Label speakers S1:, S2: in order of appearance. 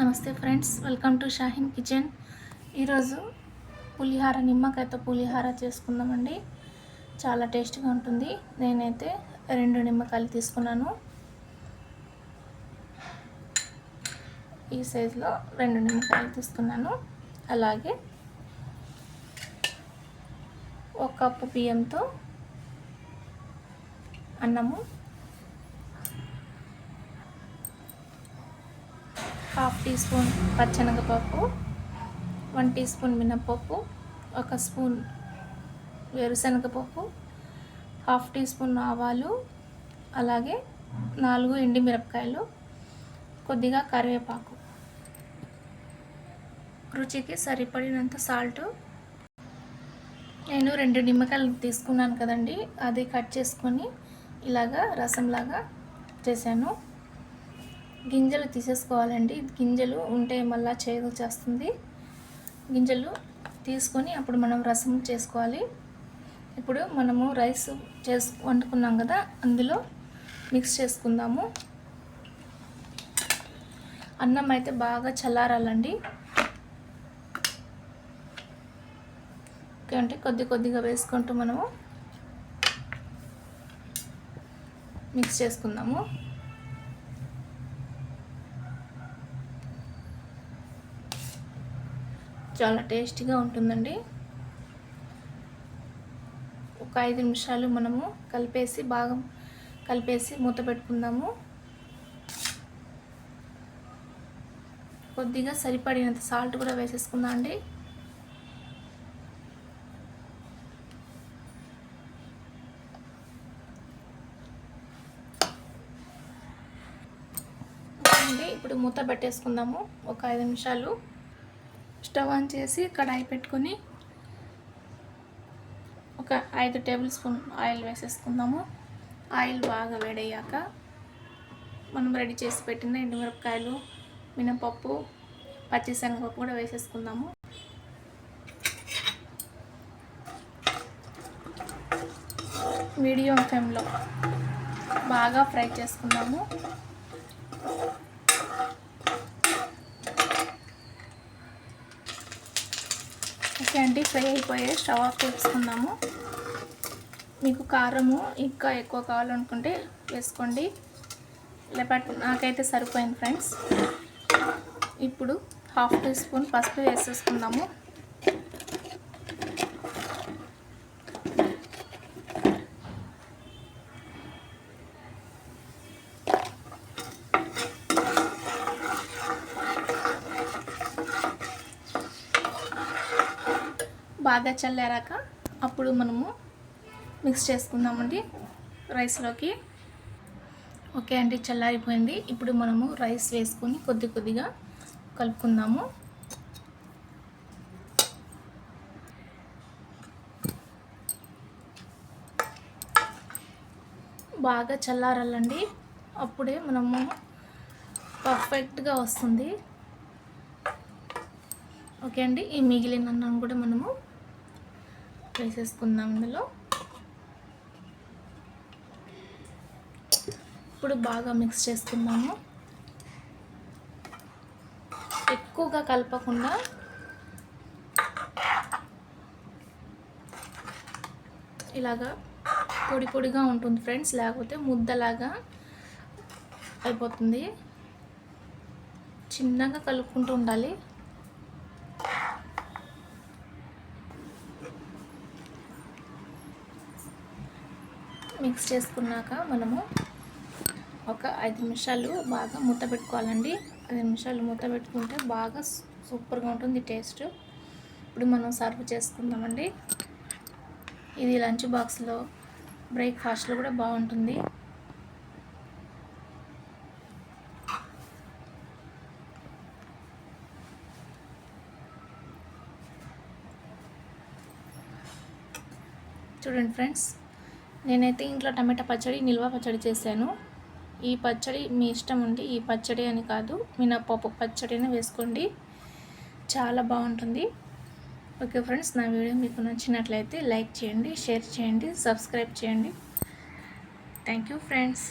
S1: నమస్తే friends, welcome to Shaheen kitchen. ఈరోజు పులిహార, నిమ్మకాయతో పులిహార చేసుకుందామండి. చాలా టేస్ట్గా ఉంటుంది. నేనైతే 2 నిమ్మకాయలు తీసుకున్నాను. ఈ సైజులో 2 నిమ్మకాయలు తీసుకున్నాను. అలాగే 1 కప్పు బియ్యంతో అన్నము, 1/2 టీ స్పూన్ పచ్చెనగపప్పు, 1 టీ స్పూన్ మినప్పప్పు, 1 స్పూన్ వేరుశనగపప్పు, 1/2 టీ స్పూన్ ఆవాలు, అలాగే 4 ఎండుమిరపకాయలు, కొద్దిగా కరివేపాకు, రుచికి సరిపడినంత సాల్ట్. నేను 2 నిమ్మకాయలు తీసుకున్నాను కదండి, అది కట్ చేసుకొని ఇలాగా రసంలాగా చేశాను. గింజలు తీసేసుకోవాలండి. గింజలు ఉంటే మళ్ళీ చేదు చేస్తుంది. గింజలు తీసుకొని అప్పుడు మనం రసం చేసుకోవాలి. ఇప్పుడు మనము రైస్ వండుకున్నాం కదా, అందులో మిక్స్ చేసుకుందాము. అన్నం అయితే బాగా చల్లారాలండి. ఓకే, అంటే కొద్దిగా వేసుకుంటూ మనము మిక్స్ చేసుకుందాము. చాలా టేస్టీగా ఉంటుందండి. ఒక 5 నిమిషాలు మనము బాగా కలిపేసి మూత పెట్టుకుందాము. కొద్దిగా సరిపడినంత సాల్ట్ కూడా వేసేసుకుందాం అండి. ఇప్పుడు మూత పెట్టేసుకుందాము. ఒక 5 నిమిషాలు స్టవ్ ఆన్ చేసి కడాయి పెట్టుకొని ఒక 5 టేబుల్ స్పూన్ ఆయిల్ వేసేసుకుందాము. ఆయిల్ బాగా వేడయ్యాక మనం రెడీ చేసి పెట్టిన ఎండుమిరపకాయలు, మినపప్పు, పచ్చిశనగపప్పు కూడా వేసేసుకుందాము. మీడియం ఫ్లేమ్లో బాగా ఫ్రై చేసుకుందాము. ఓకే అండి, ఫ్రై అయిపోయే స్టవ్ ఆఫ్ చేసుకుందాము. మీకు కారము ఇంకా ఎక్కువ కావాలనుకుంటే వేసుకోండి, లేకపోతే నాకైతే సరిపోయింది ఫ్రెండ్స్. ఇప్పుడు 1/2 టీ స్పూన్ పసుపు వేసేసుకుందాము. బాగా చల్లారాక అప్పుడు మనము మిక్స్ చేసుకుందామండి రైస్లోకి. ఓకే అండి, చల్లారిపోయింది. ఇప్పుడు మనము రైస్ వేసుకొని కొద్దిగా కలుపుకుందాము. బాగా చల్లారాలండి, అప్పుడే మనము పర్ఫెక్ట్గా వస్తుంది. ఓకే అండి, ఈ మిగిలిన అన్నం కూడా మనము వేసేసుకుందాం ఇందులో. ఇప్పుడు బాగా మిక్స్ చేసుకుందాము. ఎక్కువగా కలపకుండా ఇలాగా పొడిగా ఉంటుంది ఫ్రెండ్స్, లేకపోతే ముద్దలాగా అయిపోతుంది. చిన్నగా కలుపుకుంటూ ఉండాలి. మిక్స్ చేసుకున్నాక మనము ఒక 5 నిమిషాలు బాగా మూత పెట్టుకోవాలండి. 5 నిమిషాలు మూత పెట్టుకుంటే బాగా సూపర్గా ఉంటుంది టేస్ట్. ఇప్పుడు మనం సర్వ్ చేసుకుందామండి. ఇది లంచ్ బాక్స్లో, బ్రేక్ఫాస్ట్లో కూడా బాగుంటుంది. చూడండి ఫ్రెండ్స్, నేనైతే ఇంట్లో టమాటా పచ్చడి, నిల్వ పచ్చడి చేశాను. ఈ పచ్చడి మీ ఇష్టం అండి, ఈ పచ్చడి అని కాదు, మినప్పప్పు పచ్చడిని వేసుకోండి, చాలా బాగుంటుంది. ఓకే ఫ్రెండ్స్, నా వీడియో మీకు నచ్చినట్లయితే లైక్ చేయండి, షేర్ చేయండి, సబ్స్క్రైబ్ చేయండి. Thank you friends.